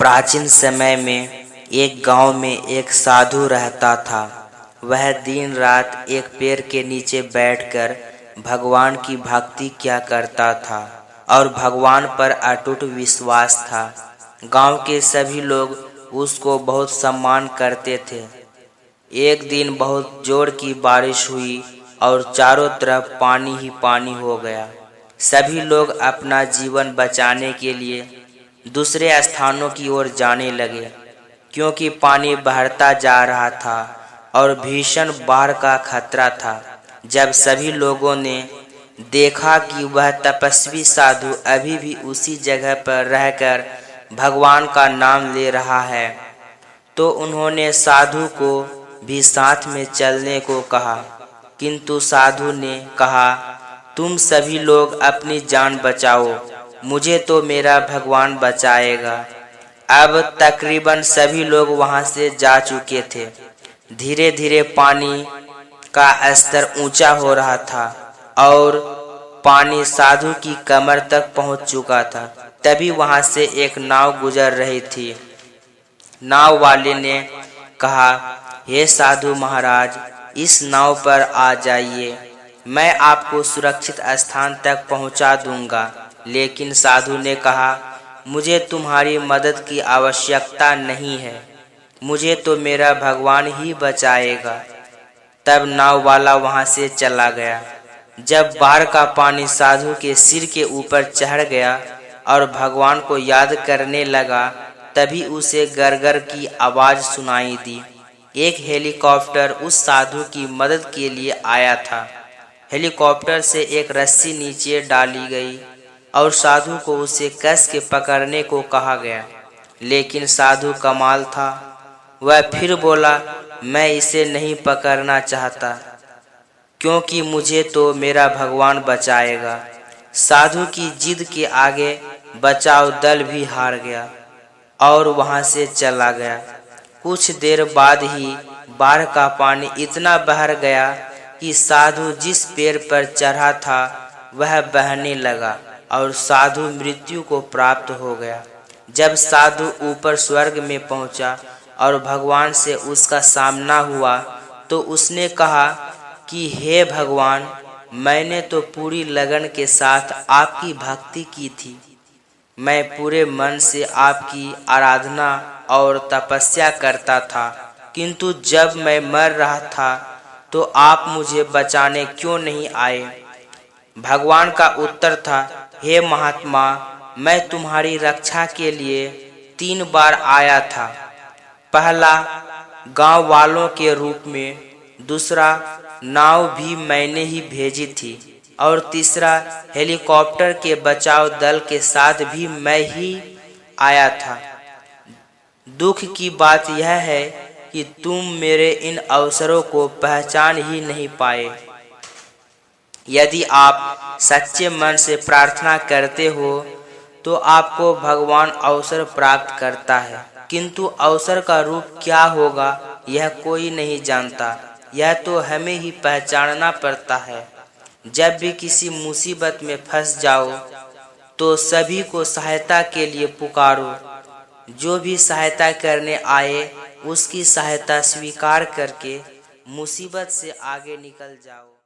प्राचीन समय में एक गांव में एक साधु रहता था। वह दिन रात एक पेड़ के नीचे बैठकर भगवान की भक्ति किया करता था और भगवान पर अटूट विश्वास था। गांव के सभी लोग उसको बहुत सम्मान करते थे। एक दिन बहुत जोर की बारिश हुई और चारों तरफ पानी ही पानी हो गया। सभी लोग अपना जीवन बचाने के लिए दूसरे स्थानों की ओर जाने लगे, क्योंकि पानी बढ़ता जा रहा था और भीषण बाढ़ का खतरा था। जब सभी लोगों ने देखा कि वह तपस्वी साधु अभी भी उसी जगह पर रहकर भगवान का नाम ले रहा है, तो उन्होंने साधु को भी साथ में चलने को कहा। किंतु साधु ने कहा, तुम सभी लोग अपनी जान बचाओ, मुझे तो मेरा भगवान बचाएगा। अब तकरीबन सभी लोग वहां से जा चुके थे। धीरे धीरे पानी का स्तर ऊंचा हो रहा था और पानी साधु की कमर तक पहुंच चुका था। तभी वहां से एक नाव गुजर रही थी। नाव वाले ने कहा, हे साधु महाराज, इस नाव पर आ जाइए, मैं आपको सुरक्षित स्थान तक पहुंचा दूंगा। लेकिन साधु ने कहा, मुझे तुम्हारी मदद की आवश्यकता नहीं है, मुझे तो मेरा भगवान ही बचाएगा। तब नाव वाला वहां से चला गया। जब बाढ़ का पानी साधु के सिर के ऊपर चढ़ गया और भगवान को याद करने लगा, तभी उसे गरगर की आवाज सुनाई दी। एक हेलीकॉप्टर उस साधु की मदद के लिए आया था। हेलीकॉप्टर से एक रस्सी नीचे डाली गई और साधु को उसे कस के पकड़ने को कहा गया। लेकिन साधु कमाल था, वह फिर बोला, मैं इसे नहीं पकड़ना चाहता, क्योंकि मुझे तो मेरा भगवान बचाएगा। साधु की जिद के आगे बचाव दल भी हार गया और वहां से चला गया। कुछ देर बाद ही बाढ़ का पानी इतना बह गया कि साधु जिस पेड़ पर चढ़ा था वह बहने लगा और साधु मृत्यु को प्राप्त हो गया। जब साधु ऊपर स्वर्ग में पहुंचा और भगवान से उसका सामना हुआ, तो उसने कहा कि हे भगवान, मैंने तो पूरी लगन के साथ आपकी भक्ति की थी। मैं पूरे मन से आपकी आराधना और तपस्या करता था, किंतु जब मैं मर रहा था तो आप मुझे बचाने क्यों नहीं आए? भगवान का उत्तर था, हे महात्मा, मैं तुम्हारी रक्षा के लिए 3 बार आया था। पहला गांव वालों के रूप में, दूसरा नाव भी मैंने ही भेजी थी और तीसरा हेलीकॉप्टर के बचाव दल के साथ भी मैं ही आया था। दुख की बात यह है कि तुम मेरे इन अवसरों को पहचान ही नहीं पाए। यदि आप सच्चे मन से प्रार्थना करते हो तो आपको भगवान अवसर प्राप्त करता है, किंतु अवसर का रूप क्या होगा यह कोई नहीं जानता। यह तो हमें ही पहचानना पड़ता है। जब भी किसी मुसीबत में फंस जाओ तो सभी को सहायता के लिए पुकारो। जो भी सहायता करने आए उसकी सहायता स्वीकार करके मुसीबत से आगे निकल जाओ।